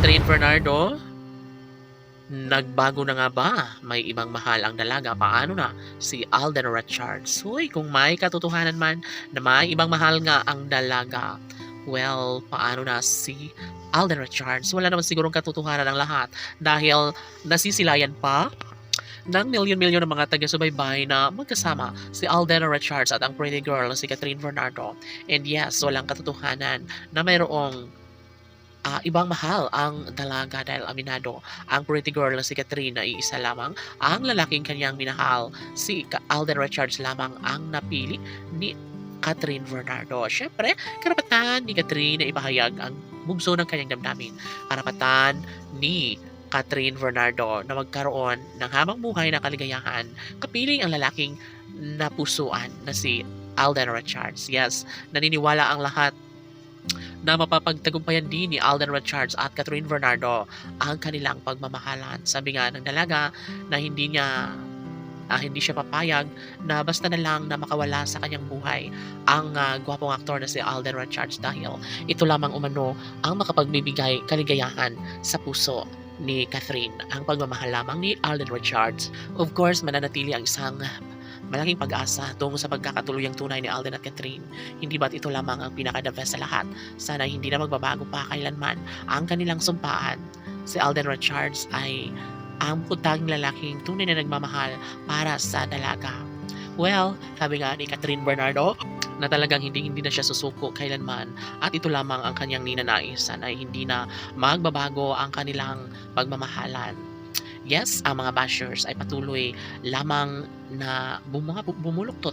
Catherine Bernardo, nagbago na nga ba? May ibang mahal ang dalaga. Paano na? Si Alden Richards. Uy, kung may katotohanan man na may ibang mahal nga ang dalaga. Well, paano na si Alden Richards? Wala naman sigurong katotohanan ang lahat dahil nasisilayan pa ng milyon-milyon ng mga taga-subaybay na magkasama si Alden Richards at ang pretty girl na si Catherine Bernardo. And yes, walang katotohanan na mayroong ibang mahal ang dalaga dahil aminado ang pretty girl na si Catherine na iisa lamang ang lalaking kanyang minahal. Si Alden Richards lamang ang napili ni Catherine Bernardo. Siyempre, karapatan ni Catherine na ipahayag ang bugso ng kanyang damdamin. Karapatan ni Catherine Bernardo na magkaroon ng habang buhay na kaligayahan kapiling ang lalaking napusuan na si Alden Richards. Yes, naniniwala ang lahat na mapapagtagumpayan din ni Alden Richards at Catherine Bernardo ang kanilang pagmamahalan. Sabi nga ng dalaga na hindi siya papayag na basta na lang na makawala sa kanyang buhay ang gwapong aktor na si Alden Richards dahil ito lamang umano ang makapagbibigay kaligayahan sa puso ni Catherine. Ang pagmamahal lamang ni Alden Richards. Of course, mananatili ang isang malaking pag-asa tungo sa pagkakatuluyang tunay ni Alden at Catherine. Hindi ba't ito lamang ang pinaka-the best sa lahat? Sana hindi na magbabago pa kailanman ang kanilang sumpaan. Si Alden Richards ay ang putang lalaking tunay na nagmamahal para sa dalaga. Well, sabi nga ni Catherine Bernardo na talagang hindi na siya susuko kailanman at ito lamang ang kanyang ninanais. Sana hindi na magbabago ang kanilang pagmamahalan. Yes, ang mga bashers ay patuloy lamang na bumuluktot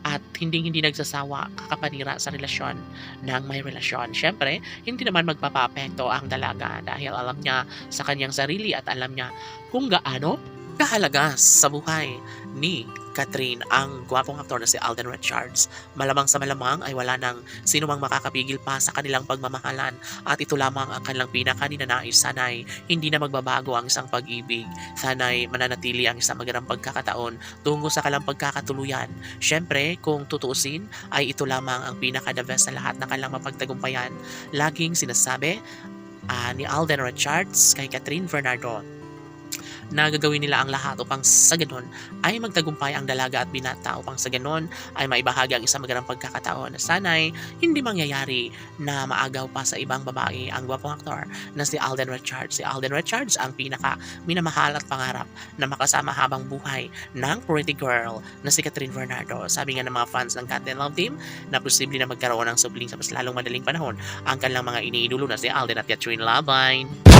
at hindi nagsasawa kakapanira sa relasyon ng may relasyon. Siyempre, hindi naman magpapaapekto ang dalaga dahil alam niya sa kanyang sarili at alam niya kung gaano kahalaga sa buhay ni Catherine ang gwapong aktor na si Alden Richards. Malamang sa malamang ay wala nang sino mang makakapigil pa sa kanilang pagmamahalan at ito lamang ang kanilang pinakaninanais. Sana'y hindi na magbabago ang isang pag-ibig. Sana'y mananatili ang isang magandang pagkakataon tungo sa kanilang pagkakatuluyan. Siyempre, kung tutuusin, ay ito lamang ang pinaka-the best sa lahat na kanilang mapagtagumpayan. Laging sinasabi ni Alden Richards kay Catherine Bernardo na gagawin nila ang lahat upang sa ganon ay magtagumpay ang dalaga at binata upang sa ganon ay maibahagi ang isang magandang pagkakataon na sana'y hindi mangyayari na maagaw pa sa ibang babae ang gwapong aktor na si Alden Richards. Si Alden Richards ang pinaka minamahal at pangarap na makasama habang buhay ng pretty girl na si Catherine Bernardo. Sabi nga ng mga fans ng Cat and Love Team na posible na magkaroon ng subling sa mas lalong madaling panahon ang kanilang mga iniidolo na si Alden at Catherine Labine.